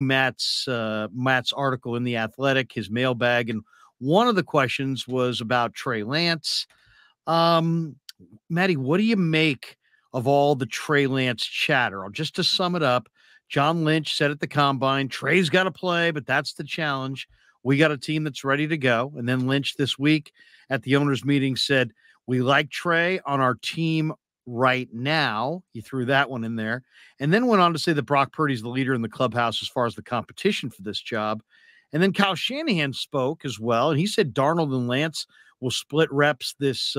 Matt's article in The Athletic, his mailbag, and one of the questions was about Trey Lance. Matty, what do you make of all the Trey Lance chatter? Just to sum it up, John Lynch said at the combine, Trey's got to play, but that's the challenge. We got a team that's ready to go. And then Lynch this week at the owners' meeting said, we like Trey on our team right now. He threw that one in there. And then went on to say that Brock Purdy's the leader in the clubhouse as far as the competition for this job. And then Kyle Shanahan spoke as well. And he said Darnold and Lance will split reps this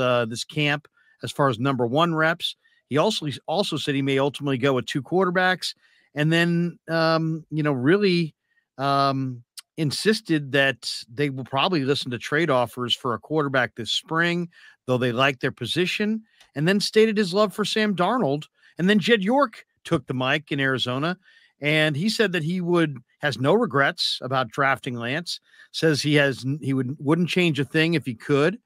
camp as far as number one reps. He also said he may ultimately go with two quarterbacks. And then, really insisted that they will probably listen to trade offers for a quarterback this spring, though they like their position, and then stated his love for Sam Darnold. And then Jed York took the mic in Arizona, and he said that he has no regrets about drafting Lance, says he wouldn't change a thing if he could,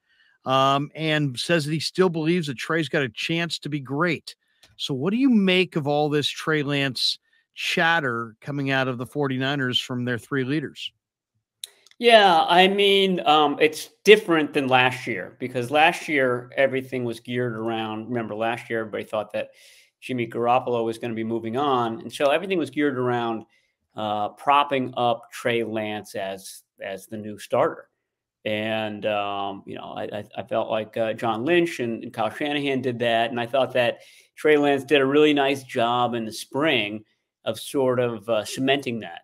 and says that he still believes that Trey's got a chance to be great. So what do you make of all this Trey Lance chatter coming out of the 49ers from their three leaders? Yeah, I mean, it's different than last year because last year everything was geared around. Remember, last year everybody thought that Jimmy Garoppolo was going to be moving on, and so everything was geared around propping up Trey Lance as the new starter. And I felt like John Lynch and Kyle Shanahan did that, and I thought that Trey Lance did a really nice job in the spring of sort of cementing that.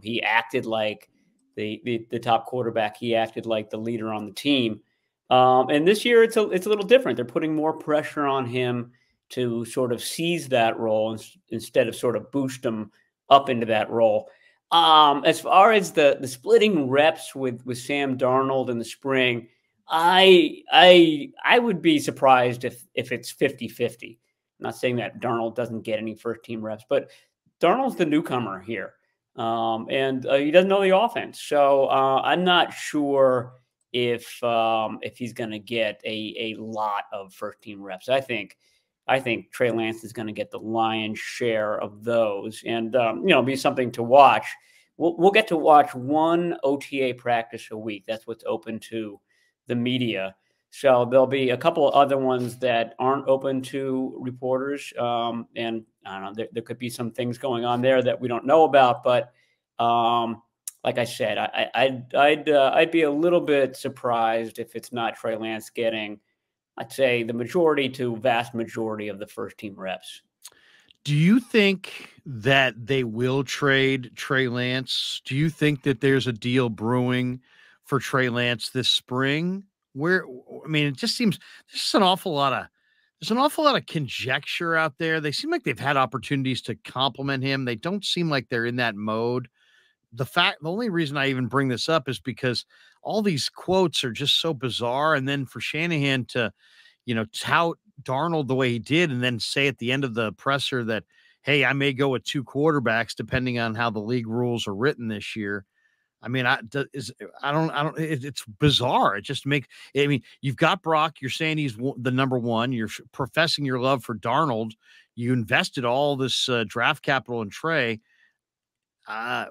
He acted like the top quarterback. He acted like the leader on the team. And this year it's a little different. They're putting more pressure on him to sort of seize that role instead of sort of boost him up into that role. As far as the splitting reps with Sam Darnold in the spring, I would be surprised if it's 50-50. I'm not saying that Darnold doesn't get any first team reps, but Darnold's the newcomer here. And he doesn't know the offense. So I'm not sure if he's going to get a lot of first team reps. I think Trey Lance is going to get the lion's share of those, and be something to watch. We'll get to watch one OTA practice a week. That's what's open to the media. So there'll be a couple of other ones that aren't open to reporters, and I don't know. There could be some things going on there that we don't know about, but like I said, I'd be a little bit surprised if it's not Trey Lance getting, I'd say, the majority to vast majority of the first team reps. Do you think that they will trade Trey Lance? Do you think that there's a deal brewing for Trey Lance this spring? It just seems there's an awful lot of conjecture out there. They seem like they've had opportunities to compliment him. They don't seem like they're in that mode. The only reason I even bring this up is because all these quotes are just so bizarre. And then for Shanahan to, tout Darnold the way he did, and then say at the end of the presser that, hey, I may go with two quarterbacks depending on how the league rules are written this year. I mean, it's bizarre. It just you've got Brock, you're saying he's the number one, you're professing your love for Darnold. You invested all this draft capital in Trey.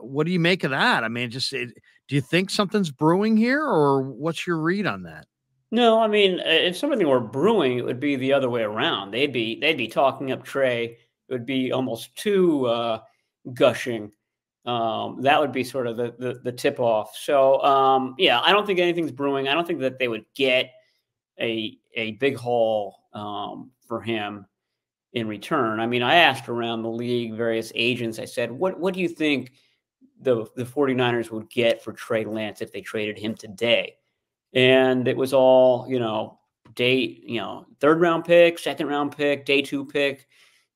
What do you make of that? I mean, do you think something's brewing here, or what's your read on that? No, I mean, if something were brewing, it would be the other way around. They'd be talking up Trey. It would be almost too gushing. That would be sort of the tip off. So I don't think anything's brewing. I don't think that they would get a big haul for him in return. I mean, I asked around the league, various agents. I said, what do you think the 49ers would get for Trey Lance if they traded him today? And it was all, third round pick, second round pick, day 2 pick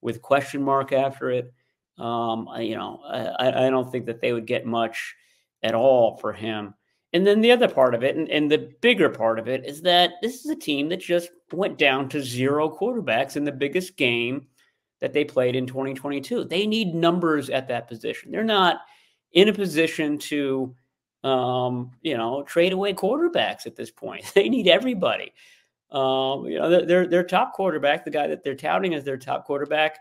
with question mark after it. I don't think that they would get much at all for him. And then the other part of it, and the bigger part of it, is that this is a team that just went down to 0 quarterbacks in the biggest game that they played in 2022. They need numbers at that position. They're not in a position to, trade away quarterbacks at this point. They need everybody. Their top quarterback, the guy that they're touting as their top quarterback,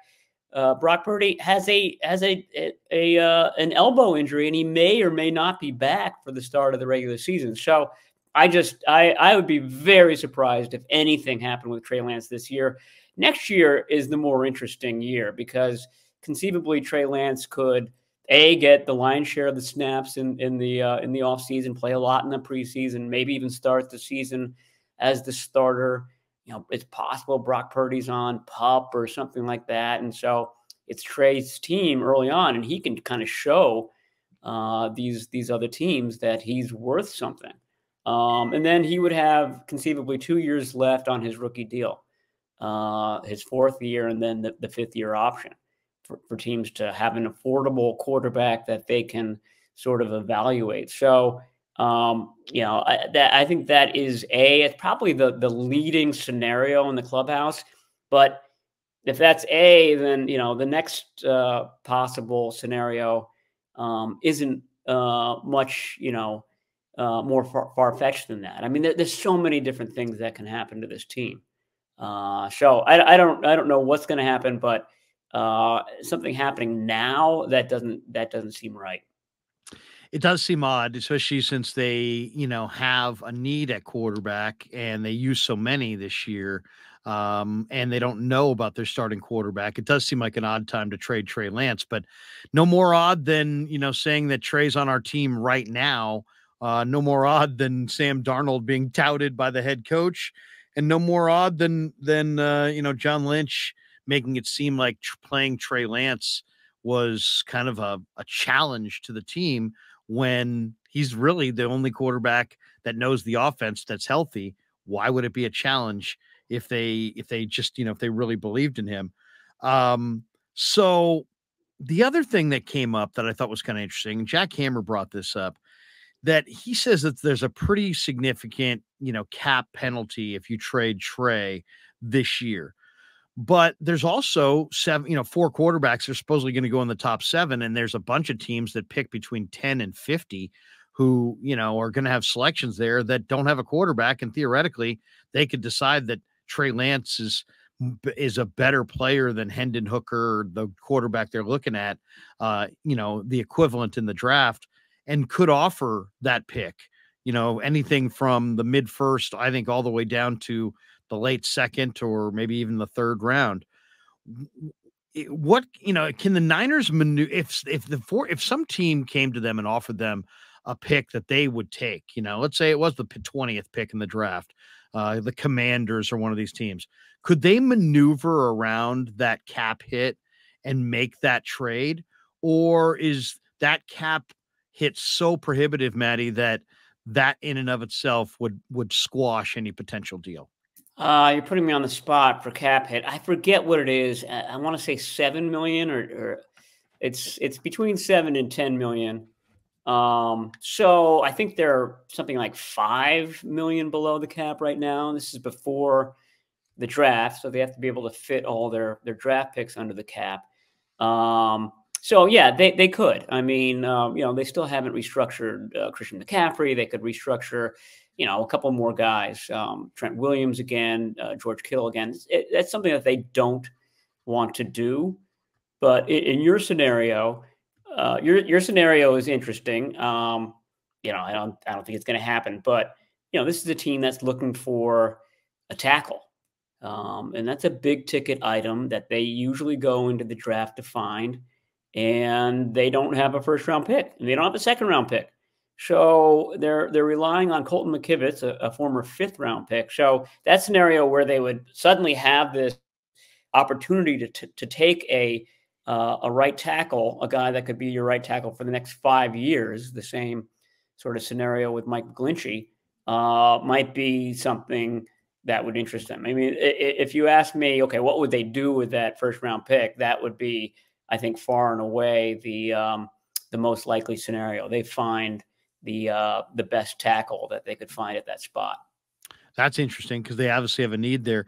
Brock Purdy has an elbow injury, and he may or may not be back for the start of the regular season. So I would be very surprised if anything happened with Trey Lance this year. Next year is the more interesting year because conceivably Trey Lance could get the lion's share of the snaps in the offseason, play a lot in the preseason, maybe even start the season as the starter. It's possible Brock Purdy's on PUP or something like that. And so it's Trey's team early on, and he can kind of show these other teams that he's worth something. And then he would have conceivably 2 years left on his rookie deal, his fourth year, and then the fifth-year option for teams to have an affordable quarterback that they can sort of evaluate. So, I think that is it's probably the leading scenario in the clubhouse. But if that's then the next possible scenario isn't much more far-fetched than that. I mean, there's so many different things that can happen to this team. So I don't know what's going to happen, but something happening now that doesn't seem right. It does seem odd, especially since they, have a need at quarterback and they use so many this year, and they don't know about their starting quarterback. It does seem like an odd time to trade Trey Lance, but no more odd than, saying that Trey's on our team right now. No more odd than Sam Darnold being touted by the head coach, and no more odd than John Lynch making it seem like playing Trey Lance was kind of a challenge to the team when he's really the only quarterback that knows the offense that's healthy. Why would it be a challenge if they just, if they really believed in him? So the other thing that came up that I thought was kind of interesting, and Jack Hammer brought this up, that he says that there's a pretty significant, cap penalty if you trade Trey this year. But there's also 4 quarterbacks are supposedly going to go in the top 7. And there's a bunch of teams that pick between 10 and 50 who, are going to have selections there that don't have a quarterback. And theoretically, they could decide that Trey Lance is a better player than Hendon Hooker, the quarterback they're looking at, the equivalent in the draft, and could offer that pick, anything from the mid first, I think, all the way down to the late second or maybe even the third round. What, can the Niners maneuver if some team came to them and offered them a pick that they would take, let's say it was the 20th pick in the draft, the Commanders or one of these teams, could they maneuver around that cap hit and make that trade? Or is that cap hit so prohibitive, Maddie, that in and of itself would squash any potential deal? You're putting me on the spot for cap hit. I forget what it is. I want to say 7 million or it's between 7 and 10 million. So I think they're something like 5 million below the cap right now. This is before the draft, so they have to be able to fit all their draft picks under the cap. So yeah, they could. I mean, they still haven't restructured Christian McCaffrey. They could restructure, a couple more guys, Trent Williams again, George Kittle again. That's something that they don't want to do. But in your scenario, your scenario is interesting. I don't think it's going to happen. But this is a team that's looking for a tackle, and that's a big ticket item that they usually go into the draft to find. And they don't have a first round pick, and they don't have a second round pick. So they're relying on Colton McKivitz, a former 5th round pick. So that scenario where they would suddenly have this opportunity to take a right tackle, a guy that could be your right tackle for the next 5 years, the same sort of scenario with Mike McGlinchey, might be something that would interest them. I mean, if you ask me, okay, what would they do with that first round pick? That would be, I think, far and away the most likely scenario. They find the best tackle that they could find at that spot. That's interesting because they obviously have a need there.